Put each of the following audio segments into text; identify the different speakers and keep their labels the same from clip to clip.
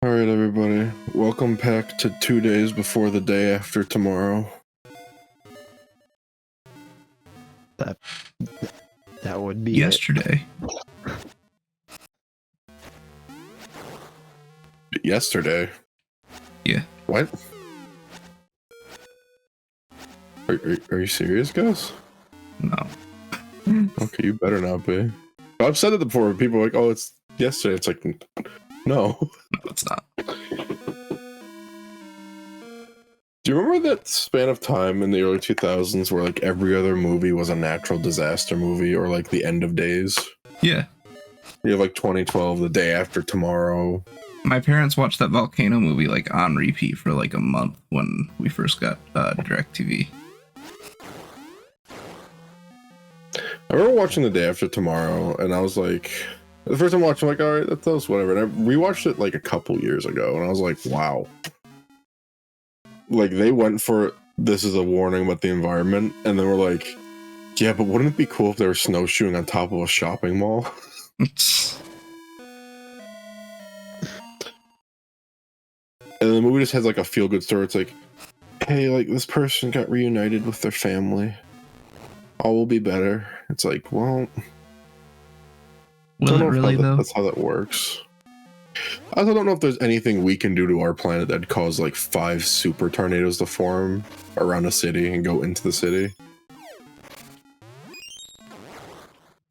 Speaker 1: All right, everybody. Welcome back to 2 days before the day after tomorrow.
Speaker 2: That would be
Speaker 3: yesterday.
Speaker 1: Yesterday?
Speaker 3: Yeah.
Speaker 1: What? Are you serious, Gus?
Speaker 3: No.
Speaker 1: Okay, you better not be. I've said it before. People are like, oh, it's yesterday. It's like, no.
Speaker 3: No, it's not.
Speaker 1: Do you remember that span of time in the early 2000s where like every other movie was a natural disaster movie or like The End of Days?
Speaker 3: Yeah.
Speaker 1: You have like 2012, The Day After Tomorrow.
Speaker 3: My parents watched that volcano movie like on repeat for like a month when we first got DirecTV.
Speaker 1: I remember watching The Day After Tomorrow, and I was like, the first time watching, I'm like, all right, that was whatever. And I rewatched it like a couple years ago, and I was like, wow. Like, they went for this is a warning about the environment, and then we're like, yeah, but wouldn't it be cool if they were snowshoeing on top of a shopping mall? And the movie just has like a feel-good story. It's like, hey, like this person got reunited with their family. All will be better. It's like, well,
Speaker 3: Will it really though?
Speaker 1: That's how that works. I also don't know if there's anything we can do to our planet that'd cause like 5 super tornadoes to form around a city and go into the city.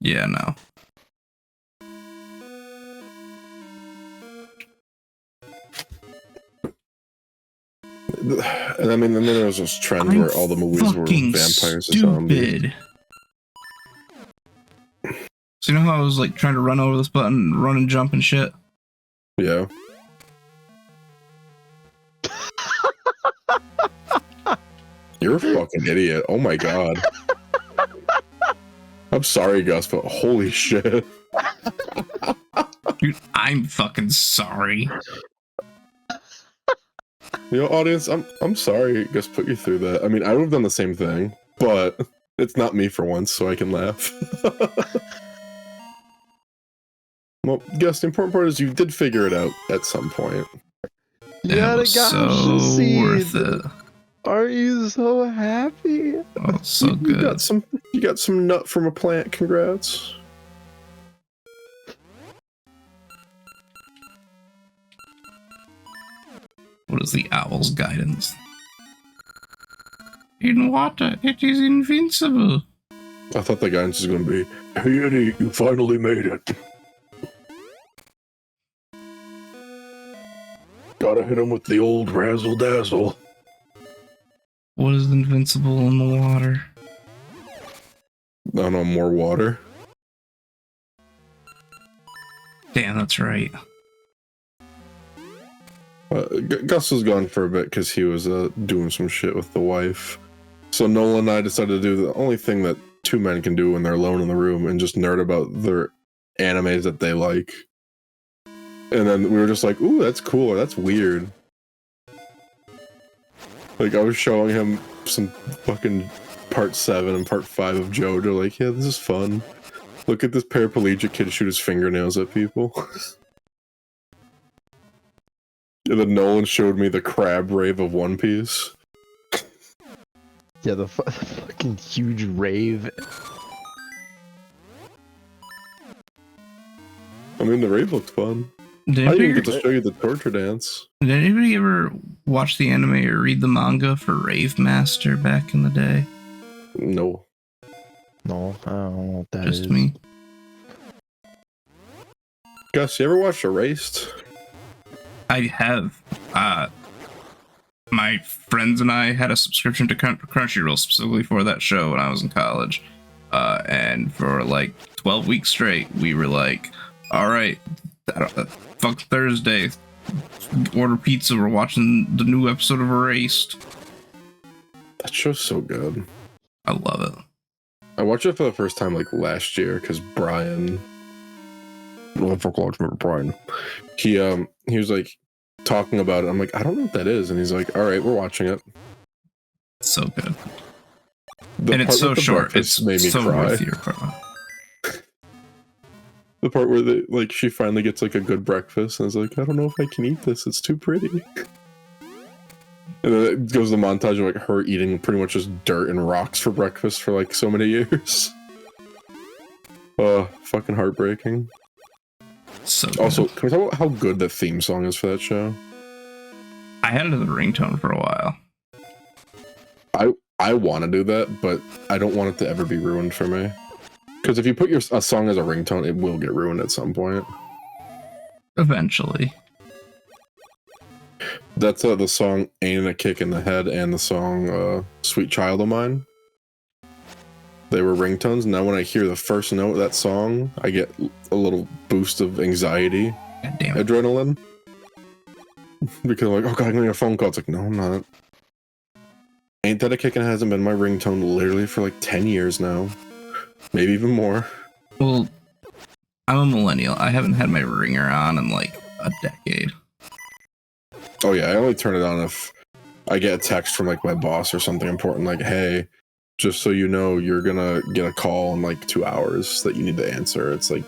Speaker 3: Yeah, no.
Speaker 1: And I mean, and then there was this trend where all the movies were vampires and zombies.
Speaker 3: So you know how I was like trying to run over this button, run and jump and shit?
Speaker 1: Yeah. You're a fucking idiot. Oh my god. I'm sorry, Gus, but holy shit.
Speaker 3: Dude, I'm fucking sorry.
Speaker 1: You know, audience, I'm sorry Gus put you through that. I mean, I would have done the same thing, but it's not me for once, so I can laugh. Well, Gus, the important part is you did figure it out at some point.
Speaker 2: Yeah,
Speaker 3: It was so worth it.
Speaker 2: Are you so happy?
Speaker 3: Oh, so good.
Speaker 1: You got some nut from a plant. Congrats.
Speaker 3: What is the owl's guidance? In water, it is invincible.
Speaker 1: I thought the guidance was going to be, hey Eddie, you finally made it. Gotta hit him with the old razzle dazzle.
Speaker 3: What is invincible in the water?
Speaker 1: I don't know, more water.
Speaker 3: Damn, that's right.
Speaker 1: Gus was gone for a bit because he was doing some shit with the wife. So Nolan and I decided to do the only thing that 2 men can do when they're alone in the room and just nerd about their animes that they like. And then we were just like, ooh, that's cool, or that's weird. Like, I was showing him some fucking part 7 and part 5 of JoJo, like, yeah, this is fun. Look at this paraplegic kid shoot his fingernails at people. And then Nolan showed me the crab rave of One Piece.
Speaker 2: Yeah, the fucking huge rave.
Speaker 1: I mean, the rave looked fun.
Speaker 3: Did
Speaker 1: I didn't get to show you the torture dance.
Speaker 3: Did anybody ever watch the anime or read the manga for Rave Master back in the day?
Speaker 1: No.
Speaker 2: No, I don't know what that is.
Speaker 3: Just me.
Speaker 1: Gus, you ever watched Erased?
Speaker 3: I have. My friends and I had a subscription to Crunchyroll specifically for that show when I was in college. And for like 12 weeks straight, we were like, all right, fuck Thursday. Order pizza. We're watching the new episode of Erased.
Speaker 1: That show's so good.
Speaker 3: I love it.
Speaker 1: I watched it for the first time like last year because Brian, he was like talking about it. I'm like, I don't know what that is, and he's like, all right, we're watching it.
Speaker 3: It's so good.
Speaker 1: And
Speaker 3: it's so short. It's
Speaker 1: made me
Speaker 3: so
Speaker 1: cry.
Speaker 3: worth your part.
Speaker 1: The part where she finally gets like a good breakfast and is like, I don't know if I can eat this. It's too pretty. And then it goes to the montage of like her eating pretty much just dirt and rocks for breakfast for like so many years. Fucking heartbreaking.
Speaker 3: So good.
Speaker 1: Also, can we talk about how good the theme song is for that show?
Speaker 3: I had it as a ringtone for a while.
Speaker 1: I want to do that, but I don't want it to ever be ruined for me. Because if you put a song as a ringtone, it will get ruined at some point.
Speaker 3: Eventually.
Speaker 1: That's the song Ain't a Kick in the Head and the song Sweet Child of Mine. They were ringtones. Now when I hear the first note of that song, I get a little boost of anxiety.
Speaker 3: God damn it.
Speaker 1: Adrenaline. Because I'm like, oh god, I'm getting a phone call. It's like, no, I'm not. Ain't That a Kickin' hasn't been my ringtone literally for like 10 years now. Maybe even more.
Speaker 3: Well, I'm a millennial. I haven't had my ringer on in like a decade.
Speaker 1: Oh yeah, I only turn it on if I get a text from like my boss or something important, like, hey, just so you know, you're gonna get a call in like 2 hours that you need to answer. It's like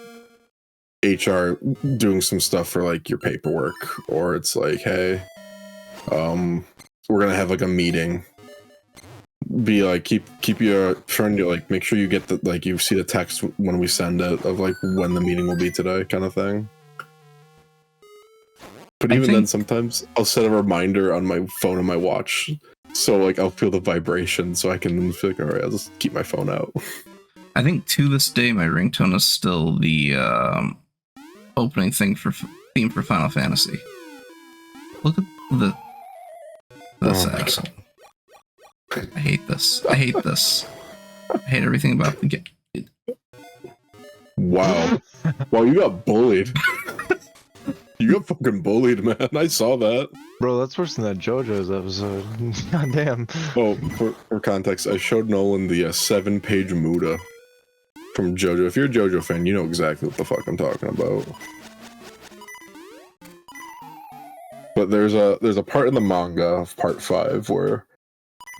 Speaker 1: HR doing some stuff for like your paperwork, or it's like, hey, we're gonna have like a meeting. Be like, keep your trying to like make sure you get the like you see the text when we send it of like when the meeting will be today, kind of thing. But even then, sometimes I'll set a reminder on my phone and my watch, so like I'll feel the vibration, so I can feel like, all right, I'll just keep my phone out.
Speaker 3: I think to this day, my ringtone is still the opening theme for Final Fantasy. Look at this asshole. I hate this. I hate this. I hate everything about the game.
Speaker 1: Wow. Wow, you got bullied. You got fucking bullied, man. I saw that.
Speaker 2: Bro, that's worse than that JoJo's episode. God damn.
Speaker 1: Oh, for context, I showed Nolan the 7-page Muda from JoJo. If you're a JoJo fan, you know exactly what the fuck I'm talking about. But there's a part in the manga of part 5 where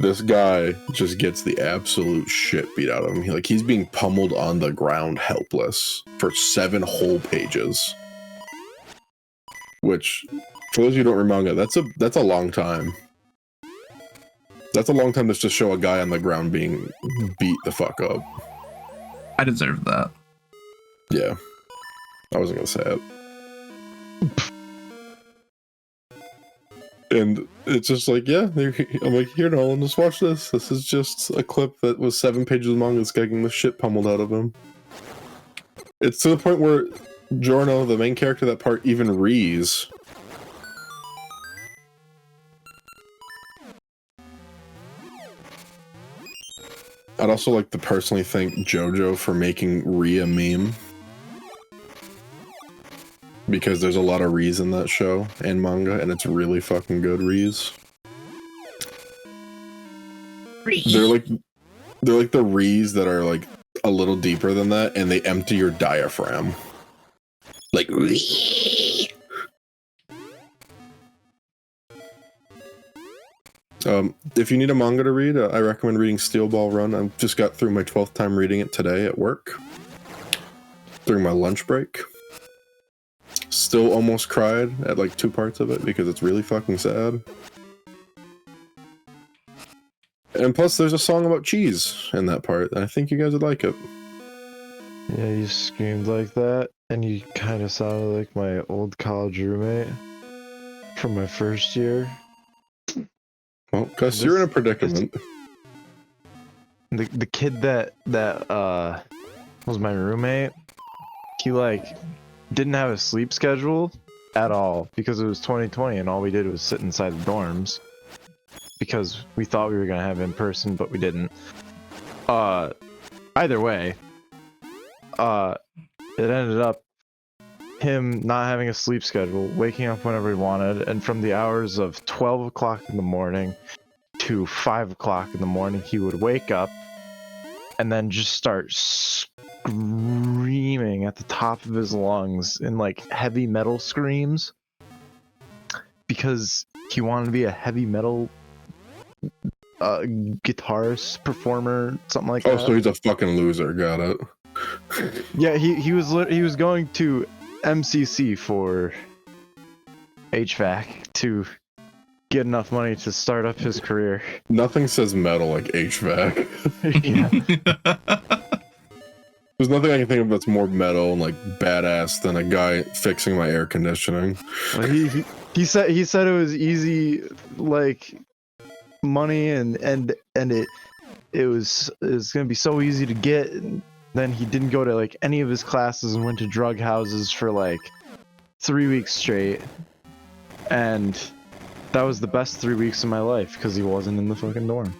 Speaker 1: this guy just gets the absolute shit beat out of him. He's being pummeled on the ground helpless for 7 whole pages. Which, for those of you who don't remember manga, that's a long time. That's a long time to just show a guy on the ground being beat the fuck up.
Speaker 3: I deserve that.
Speaker 1: Yeah. I wasn't gonna say it. And it's just like, yeah, I'm like, here, Nolan, just watch this. This is just a clip that was 7 pages of manga that's getting the shit pummeled out of him. It's to the point where Giorno, the main character of that part, even rees. I'd also like to personally thank JoJo for making Ree a meme. Because there's a lot of Rees in that show and manga, and it's really fucking good Rees. They're like the Rees that are like a little deeper than that, and they empty your diaphragm. Like Ree. If you need a manga to read, I recommend reading Steel Ball Run. I just got through my 12th time reading it today at work during my lunch break. Still almost cried at like 2 parts of it because it's really fucking sad. And plus there's a song about cheese in that part, and I think you guys would like it.
Speaker 2: Yeah, you screamed like that, and you kind of sounded like my old college roommate from my first year.
Speaker 1: Well, Gus, you're in a predicament.
Speaker 2: The kid that was my roommate, he like didn't have a sleep schedule at all because it was 2020 and all we did was sit inside the dorms because we thought we were gonna have in person, but we didn't. Either way, it ended up him not having a sleep schedule, waking up whenever he wanted, and from the hours of 12 o'clock in the morning to 5 o'clock in the morning, he would wake up and then just start screaming at the top of his lungs in like heavy metal screams because he wanted to be a heavy metal guitarist, performer, something like that.
Speaker 1: Oh, so he's a fucking loser, got it.
Speaker 2: Yeah, he was going to MCC for HVAC to get enough money to start up his career.
Speaker 1: Nothing says metal like HVAC.
Speaker 2: Yeah.
Speaker 1: There's nothing I can think of that's more metal and like badass than a guy fixing my air conditioning.
Speaker 2: Well, he said it was easy, like money, and it was gonna be so easy to get. And then he didn't go to like any of his classes and went to drug houses for like 3 weeks straight, and that was the best 3 weeks of my life because he wasn't in the fucking dorm.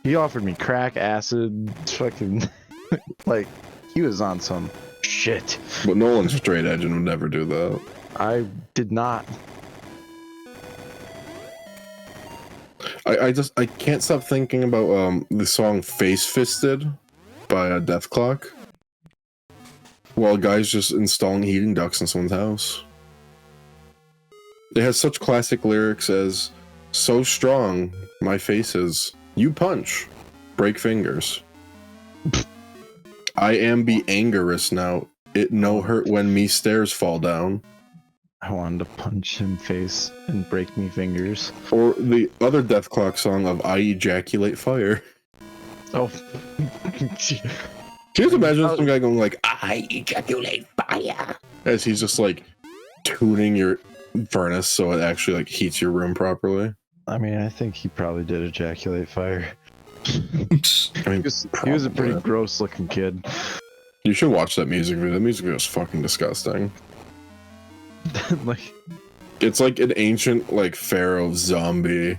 Speaker 2: He offered me crack, acid, fucking. Like, he was on some shit.
Speaker 1: But Nolan's straight edge and would never do that.
Speaker 2: I did not.
Speaker 1: I can't stop thinking about the song Face Fisted by Death Clock. While a guy's just installing heating ducts in someone's house. It has such classic lyrics as, "So strong, my face is, you punch, break fingers. I am be angerous now. It no hurt when me stairs fall down."
Speaker 2: I wanted to punch him face and break me fingers.
Speaker 1: Or the other Death Clock song of "I ejaculate fire."
Speaker 2: Oh.
Speaker 1: Can you just imagine some guy going like, "I ejaculate fire," as he's just like tuning your furnace so it actually like heats your room properly?
Speaker 2: I mean, I think he probably did ejaculate fire.
Speaker 1: I mean,
Speaker 2: He was a pretty gross looking kid.
Speaker 1: You should watch that music video. That music video is fucking disgusting.
Speaker 2: Like,
Speaker 1: it's like an ancient like pharaoh zombie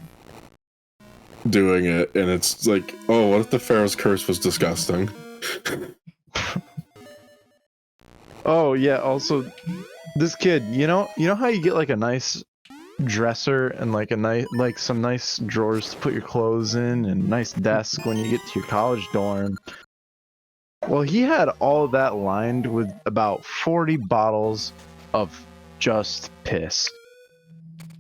Speaker 1: doing it, and it's like, oh, what if the pharaoh's curse was disgusting?
Speaker 2: oh yeah, also this kid, you know how you get like a nice dresser and like some nice drawers to put your clothes in and nice desk when you get to your college dorm. Well, he had all of that lined with about 40 bottles of just piss.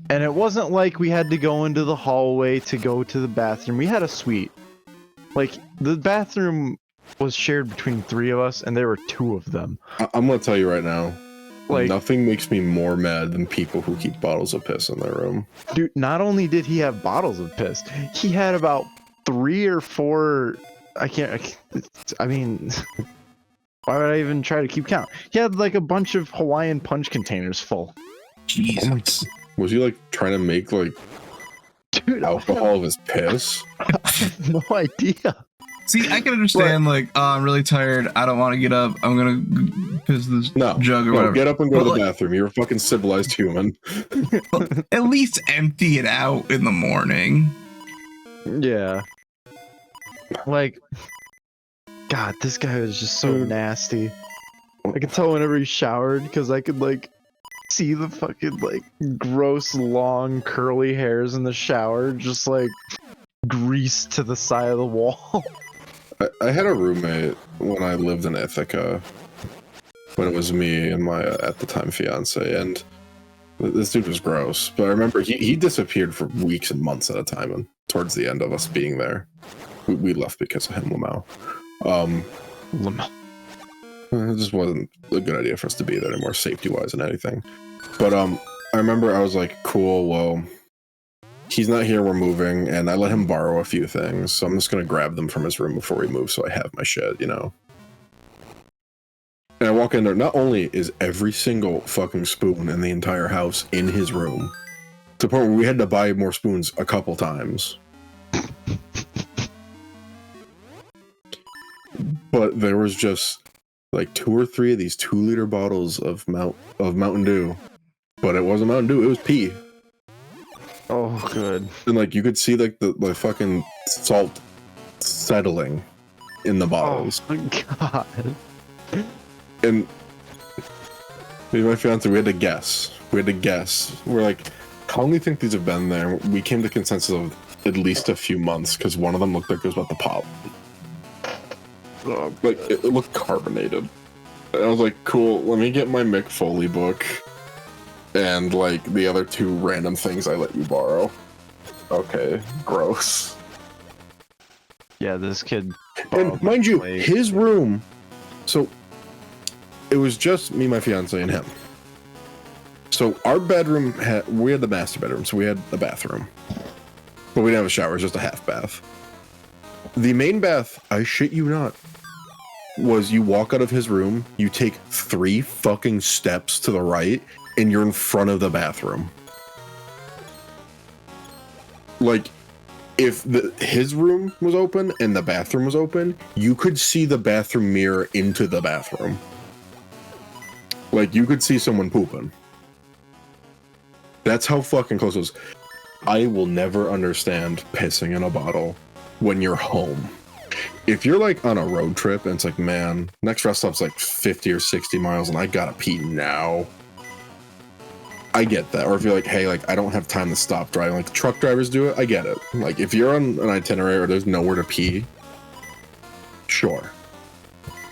Speaker 2: And it wasn't like we had to go into the hallway to go to the bathroom. We had a suite. Like, the bathroom was shared between 3 of us, and there were 2 of them.
Speaker 1: I'm gonna tell you right now,
Speaker 2: like,
Speaker 1: nothing makes me more mad than people who keep bottles of piss in their room.
Speaker 2: Dude, not only did he have bottles of piss, he had about 3 or 4. I mean, why would I even try to keep count? He had like a bunch of Hawaiian punch containers full.
Speaker 3: Jesus.
Speaker 1: Was he like trying to make like
Speaker 2: Dude,
Speaker 1: alcohol of his piss?
Speaker 2: I have no idea.
Speaker 3: See, I can understand, like, oh, I'm really tired. I don't want to get up. I'm gonna piss this jug or whatever.
Speaker 1: Get up and go to the
Speaker 3: like,
Speaker 1: bathroom. You're a fucking civilized human.
Speaker 3: At least empty it out in the morning.
Speaker 2: Yeah. Like, God, this guy was just so nasty. I could tell whenever he showered because I could, like, see the fucking, like, gross, long, curly hairs in the shower just, like, greased to the side of the wall.
Speaker 1: I had a roommate when I lived in Ithaca, when it was me and my at the time fiance, and this dude was gross. But I remember he disappeared for weeks and months at a time, and towards the end of us being there, we left because of him, Lamau. It just wasn't a good idea for us to be there anymore, safety-wise and anything. But I remember I was like, cool, well, he's not here, we're moving, and I let him borrow a few things, so I'm just gonna grab them from his room before we move so I have my shit, you know? And I walk in there, not only is every single fucking spoon in the entire house in his room, to the point where we had to buy more spoons a couple times. But there was just like 2 or 3 of these 2-liter bottles of Mountain Dew. But it wasn't Mountain Dew, it was pee.
Speaker 2: Oh, good.
Speaker 1: And like you could see like the fucking salt settling in the bottles.
Speaker 2: Oh my god.
Speaker 1: And me and my fiance, we had to guess. We're like, how long do you think these have been there? We came to consensus of at least a few months because one of them looked like it was about to pop. Like it looked carbonated. And I was like, cool, let me get my Mick Foley book and like the other 2 random things I let you borrow. Okay, gross.
Speaker 2: Yeah, this kid
Speaker 1: And mind you,
Speaker 2: wait.
Speaker 1: his room. So it was just me, my fiance, and him. So our bedroom we had the master bedroom, so we had the bathroom, but we didn't have a shower. It was just a half bath. The main bath, I shit you not, was you walk out of his room, you take 3 fucking steps to the right, and you're in front of the bathroom. Like, if his room was open and the bathroom was open, you could see the bathroom mirror into the bathroom. Like, you could see someone pooping. That's how fucking close it was. I will never understand pissing in a bottle when you're home. If you're like on a road trip and it's like, man, next rest stop's like 50 or 60 miles and I gotta pee now. I get that. Or if you're like, hey, like I don't have time to stop driving, like truck drivers do it, I get it. Like if you're on an itinerary or there's nowhere to pee, sure.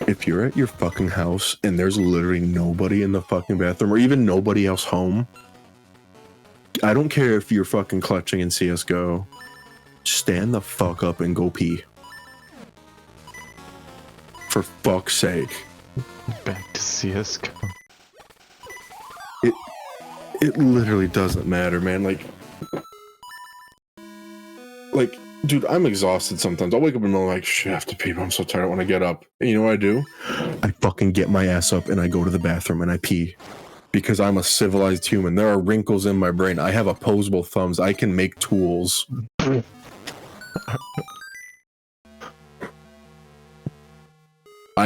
Speaker 1: If you're at your fucking house and there's literally nobody in the fucking bathroom or even nobody else home, I don't care if you're fucking clutching in CSGO, stand the fuck up and go pee. For fuck's sake.
Speaker 2: Back to CSGO.
Speaker 1: It literally doesn't matter, man. Like, dude, I'm exhausted sometimes. I'll wake up in the middle like, shit, I have to pee, but I'm so tired, I want to get up. And you know what I do? I fucking get my ass up and I go to the bathroom and I pee. Because I'm a civilized human. There are wrinkles in my brain. I have opposable thumbs. I can make tools. I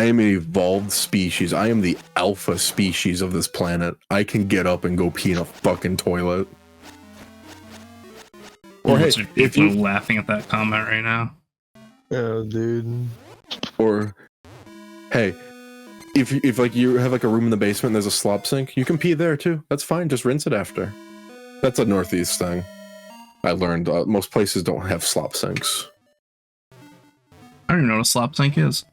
Speaker 1: am an evolved species. I am the alpha species of this planet. I can get up and go pee in a fucking toilet. Or hey, if
Speaker 3: people
Speaker 1: you
Speaker 3: are laughing at that comment right now.
Speaker 2: Oh, dude.
Speaker 1: or hey, if like you have like a room in the basement and there's a slop sink, you can pee there too. That's fine. Just rinse it after. That's a Northeast thing. I learned most places don't have slop sinks.
Speaker 3: I don't even know what a slop sink is.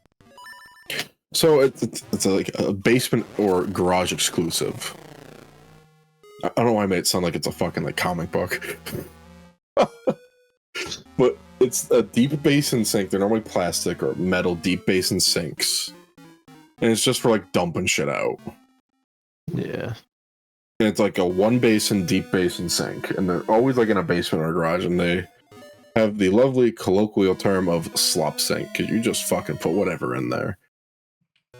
Speaker 1: So it's like a basement or garage exclusive. I don't know why I made it sound like it's a fucking like comic book. But it's a deep basin sink. They're normally plastic or metal deep basin sinks. And it's just for like dumping shit out.
Speaker 2: Yeah.
Speaker 1: And it's like a 1 basin, deep basin sink. And they're always like in a basement or a garage. And they have the lovely colloquial term of slop sink. Because you just fucking put whatever in there.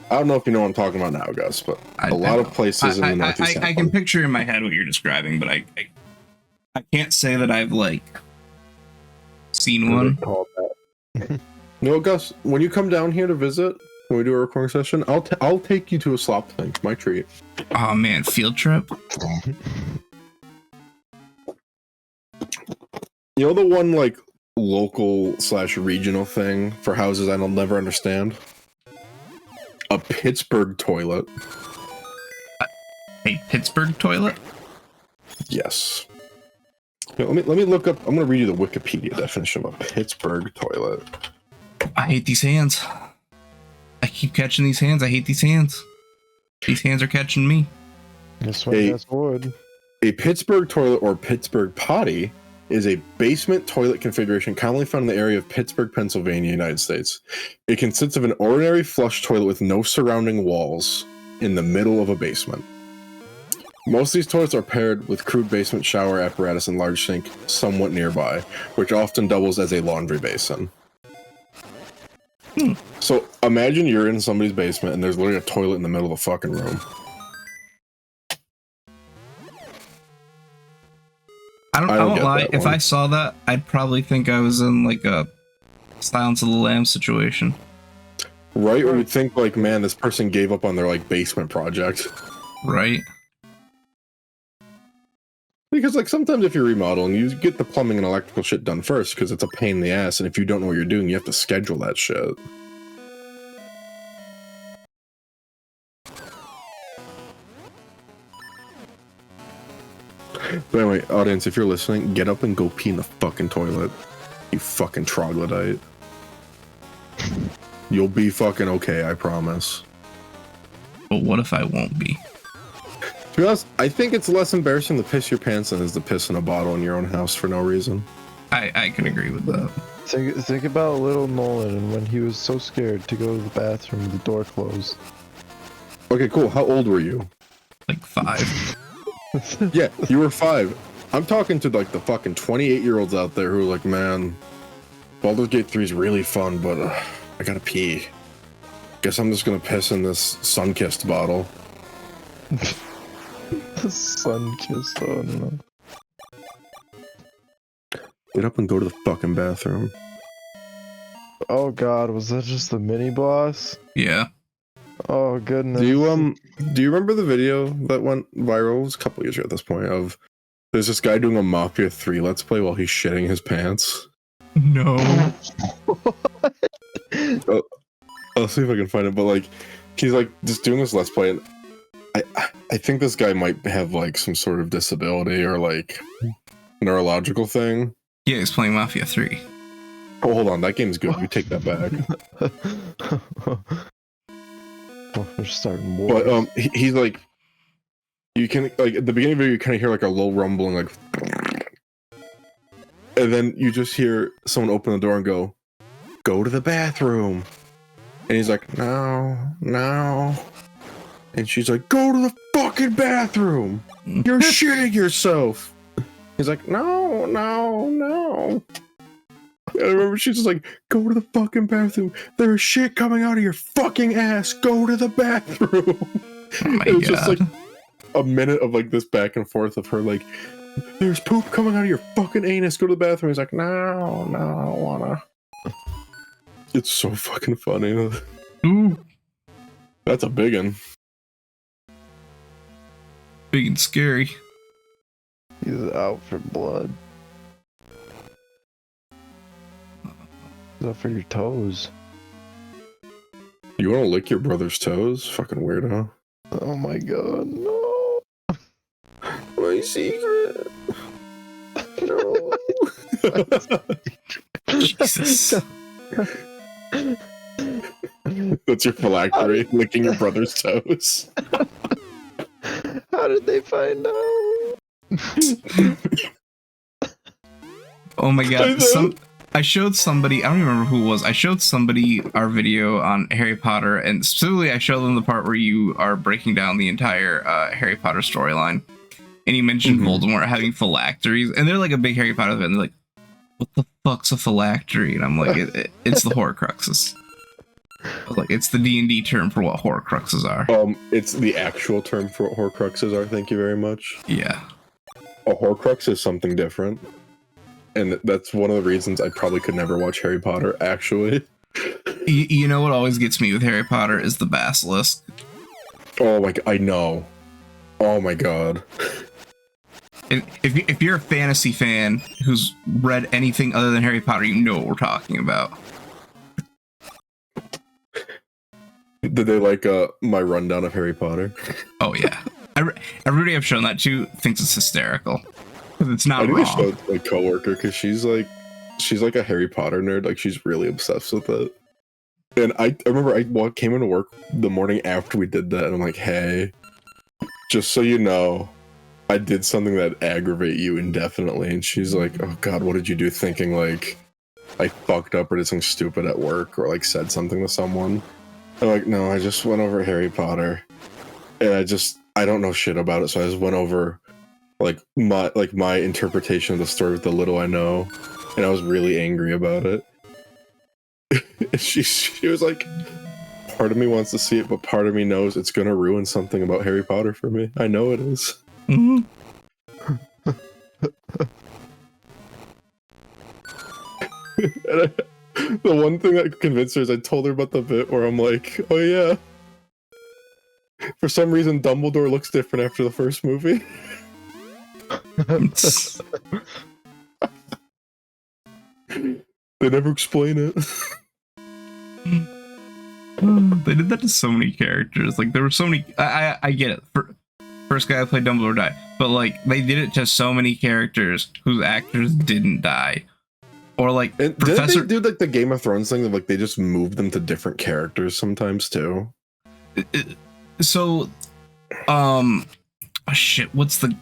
Speaker 1: I don't know if you know what I'm talking about now, Gus, but a lot of places in the Northeast.
Speaker 3: I can picture in my head what you're describing, but I can't say that I've like seen one.
Speaker 1: You know, Gus, when you come down here to visit, when we do a recording session, I'll take you to a slop sink. My treat.
Speaker 3: Oh man, field trip.
Speaker 1: You know the one like local / regional thing for houses I'll never understand? A Pittsburgh toilet.
Speaker 3: A Pittsburgh toilet?
Speaker 1: Yes. Here, let me look up. I'm gonna read you the Wikipedia definition of a Pittsburgh toilet.
Speaker 3: I hate these hands. I keep catching these hands. I hate these hands. These hands are catching me.
Speaker 2: This one has wood.
Speaker 1: A Pittsburgh toilet or Pittsburgh potty is a basement toilet configuration commonly found in the area of Pittsburgh, Pennsylvania, United States. It consists of an ordinary flush toilet with no surrounding walls in the middle of a basement. Most of these toilets are paired with crude basement shower apparatus and large sink somewhat nearby, which often doubles as a laundry basin. So imagine you're in somebody's basement and there's literally a toilet in the middle of the fucking room.
Speaker 3: I won't lie. If I saw that, I'd probably think I was in like a Silence of the Lambs situation.
Speaker 1: Right? Or you'd think like, man, this person gave up on their like basement project.
Speaker 3: Right.
Speaker 1: Because like sometimes if you're remodeling, you get the plumbing and electrical shit done first because it's a pain in the ass, and if you don't know what you're doing, you have to schedule that shit. But anyway, audience, if you're listening, get up and go pee in the fucking toilet. You fucking troglodyte. You'll be fucking okay, I promise.
Speaker 3: But what if I won't be?
Speaker 1: To be honest, I think it's less embarrassing to piss your pants than is to piss in a bottle in your own house for no reason.
Speaker 3: I can agree with that.
Speaker 2: Think about little Nolan and when he was so scared to go to the bathroom with the door closed.
Speaker 1: Okay, cool. How old were you?
Speaker 3: Like 5.
Speaker 1: Yeah, you were 5. I'm talking to like the fucking 28-year-olds out there who are like, man, Baldur's Gate 3 is really fun, but I gotta pee. Guess I'm just gonna piss in this sun-kissed bottle.
Speaker 2: Sun-kissed, oh no.
Speaker 1: Get up and go to the fucking bathroom.
Speaker 2: Oh god, was that just the mini boss?
Speaker 3: Yeah.
Speaker 2: Oh goodness.
Speaker 1: Do you remember the video that went viral? It was a couple years ago at this point of there's this guy doing a Mafia 3 let's play while he's shitting his pants.
Speaker 3: No.
Speaker 1: I'll see if I can find it, but like he's like just doing this let's play and I think this guy might have like some sort of disability or like neurological thing.
Speaker 3: Yeah, he's playing Mafia 3.
Speaker 1: Oh, hold on, that game's good. You take that back.
Speaker 2: We're starting war.
Speaker 1: But he's like, you can like at the beginning of the video, you kind of hear like a low rumbling, like, and then you just hear someone open the door and go to the bathroom, and he's like, no, and she's like, go to the fucking bathroom. You're shitting yourself. He's like, no. I remember she's just like, go to the fucking bathroom. There's shit coming out of your fucking ass. Go to the bathroom.
Speaker 3: Oh my
Speaker 1: It's
Speaker 3: god.
Speaker 1: just like a minute of like this back and forth of her like, there's poop coming out of your fucking anus. Go to the bathroom. He's like, no, I don't wanna. It's so fucking funny.
Speaker 3: Ooh,
Speaker 1: That's a big one.
Speaker 3: big and scary.
Speaker 2: He's out for blood. He's out for your toes.
Speaker 1: You want to lick your brother's toes? Fucking weirdo.
Speaker 2: Oh my god, no.
Speaker 1: My secret. No.
Speaker 3: Jesus.
Speaker 1: That's your phylactery, licking your brother's toes.
Speaker 2: How did they find out?
Speaker 3: Oh my god. I showed somebody, I don't remember who it was, I showed somebody our video on Harry Potter, and specifically I showed them the part where you are breaking down the entire Harry Potter storyline. And you mentioned Voldemort having phylacteries, and they're like a big Harry Potter fan, and they're like, what the fuck's a phylactery? And I'm like, it's the Horcruxes. I was like, it's the D&D term for what Horcruxes are.
Speaker 1: It's the actual term for what Horcruxes are, thank you very much.
Speaker 3: Yeah.
Speaker 1: A Horcrux is something different. And that's one of the reasons I probably could never watch Harry Potter, actually.
Speaker 3: You know what always gets me with Harry Potter is the basilisk.
Speaker 1: Oh my god, I know. Oh my god.
Speaker 3: If you're a fantasy fan who's read anything other than Harry Potter, you know what we're talking about.
Speaker 1: Did they like my rundown of Harry Potter?
Speaker 3: Oh yeah. Everybody I've shown that to thinks it's hysterical. Because it's not
Speaker 1: I
Speaker 3: wrong.
Speaker 1: need to show it to my coworker because she's like a Harry Potter nerd. Like she's really obsessed with it. And I remember I came into work the morning after we did that, and I'm like, hey, just so you know, I did something that aggravate you indefinitely. And she's like, oh god, what did you do? Thinking like I fucked up or did something stupid at work or like said something to someone. I'm like, no, I just went over Harry Potter, and I don't know shit about it, so I just went over my interpretation of the story with the little I know, and I was really angry about it. she was like, part of me wants to see it, but part of me knows it's gonna ruin something about Harry Potter for me. I know it is.
Speaker 3: Mm-hmm.
Speaker 1: And the one thing that convinced her is I told her about the bit where I'm like, oh yeah, for some reason Dumbledore looks different after the first movie. They never explain it.
Speaker 3: They did that to so many characters. Like there were so many. I get it. First guy that played Dumbledore died, but like they did it to so many characters whose actors didn't die, or like
Speaker 1: And
Speaker 3: Professor.
Speaker 1: didn't they do like the Game of Thrones thing of like they just moved them to different characters sometimes too?
Speaker 3: So, oh shit, what's the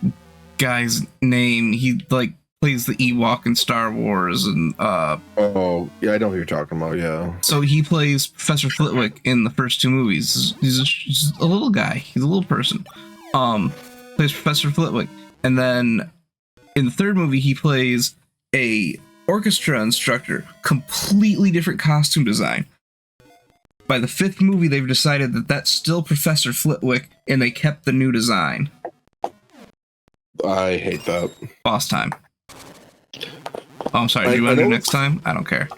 Speaker 3: guy's name? He like plays the Ewok in Star Wars, and
Speaker 1: Oh, yeah, I know who you're talking about. Yeah.
Speaker 3: so he plays Professor Flitwick in the first two movies. He's a little guy. He's a little person. Plays Professor Flitwick, and then in the third movie he plays a orchestra instructor. Completely different costume design. By the fifth movie, they've decided that that's still Professor Flitwick, and they kept the new design.
Speaker 1: I hate that.
Speaker 3: Boss time. Oh, I'm sorry. Do you want to do next time? I don't care.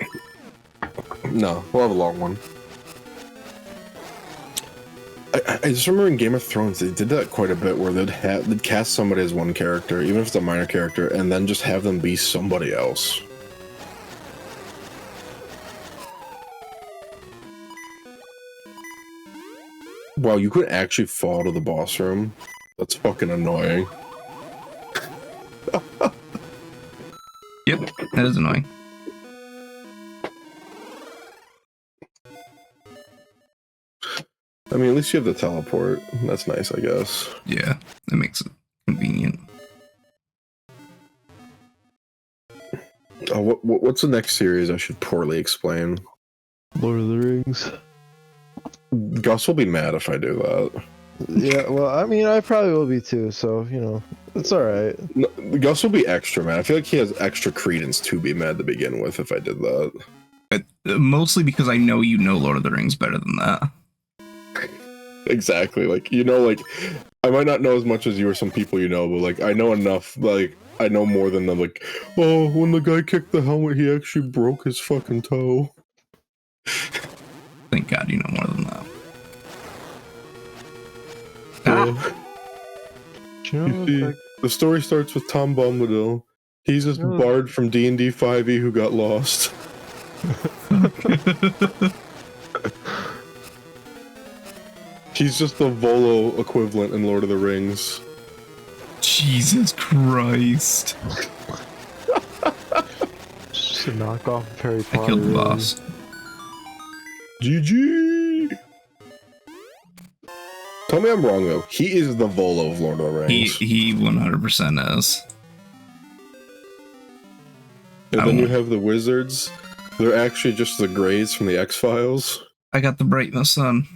Speaker 1: No, we'll have a long one. I just remember in Game of Thrones they did that quite a bit, where they'd cast somebody as one character, even if it's a minor character, and then just have them be somebody else. Wow, you could actually fall to the boss room. That's fucking annoying.
Speaker 3: Yep, that is annoying.
Speaker 1: I mean, at least you have the teleport. That's nice, I guess.
Speaker 3: Yeah, that makes it convenient.
Speaker 1: Oh, what's the next series I should poorly explain?
Speaker 2: Lord of the Rings.
Speaker 1: Gus will be mad if I do that.
Speaker 2: Yeah, well, I mean, I probably will be too, so, you know, it's alright.
Speaker 1: No, Gus will be extra mad. I feel like he has extra credence to be mad to begin with if I did that.
Speaker 3: Mostly because I know you know Lord of the Rings better than that.
Speaker 1: Exactly. Like, you know, like, I might not know as much as you or some people you know, but, like, I know enough, like, I know more than them, like, oh, when the guy kicked the helmet, he actually broke his fucking toe.
Speaker 3: Thank God you know more than that.
Speaker 2: You know,
Speaker 1: You see,
Speaker 2: like,
Speaker 1: the story starts with Tom Bombadil. He's this bard from D&D 5e who got lost. He's just the Volo equivalent in Lord of the Rings.
Speaker 3: Jesus Christ.
Speaker 2: just a knockoff of Harry
Speaker 3: I
Speaker 2: Potter.
Speaker 3: killed the boss.
Speaker 1: GG! Tell me I'm wrong, though. He is the Volo of Lord of the Rings.
Speaker 3: He 100% is.
Speaker 1: And then you have the wizards. They're actually just the Greys from the X-Files.
Speaker 3: I got the brightness on.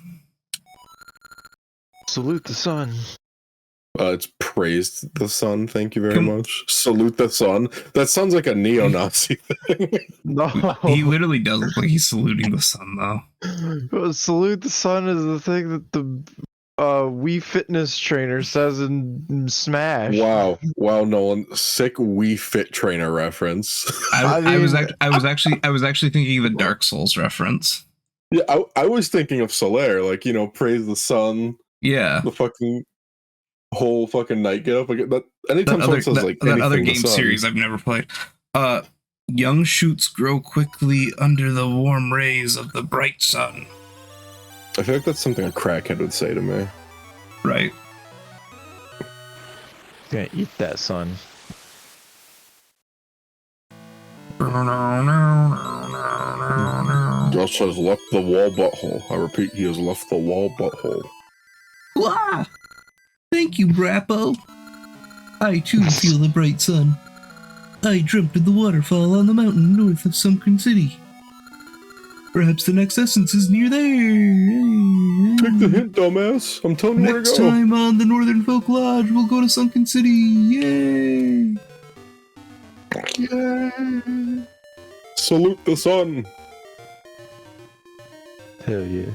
Speaker 2: Salute the sun.
Speaker 1: It's praised the sun, thank you very much. Salute the sun. That sounds like a neo-Nazi thing.
Speaker 2: No.
Speaker 3: He literally does look like he's saluting the sun, though.
Speaker 2: Well, salute the sun is the thing that the Wii Fitness trainer says in Smash.
Speaker 1: Wow, Nolan, sick Wii Fit trainer reference.
Speaker 3: I was actually thinking of the Dark Souls reference.
Speaker 1: Yeah, I was thinking of Solaire, like, you know, praise the sun.
Speaker 3: Yeah.
Speaker 1: The fucking whole fucking night get up. Like, that, anytime someone says like
Speaker 3: that other
Speaker 1: anything
Speaker 3: game
Speaker 1: the sun,
Speaker 3: series I've never played. Young shoots grow quickly under the warm rays of the bright sun.
Speaker 1: I feel like that's something a crackhead would say to me.
Speaker 3: Right.
Speaker 2: Gonna eat that sun.
Speaker 1: Josh has left the wall butthole. I repeat, he has left the wall butthole.
Speaker 3: Wow. Thank you, Brappo. I too feel the bright sun. I dreamt of the waterfall on the mountain north of Sunken City. Perhaps the next essence is near there.
Speaker 1: Take the hint, dumbass. I'm telling you where to
Speaker 3: Next
Speaker 1: go.
Speaker 3: time on the Northern Folk Lodge, we'll go to Sunken City. Yay!
Speaker 1: Yay! Salute the sun.
Speaker 2: Hell yeah.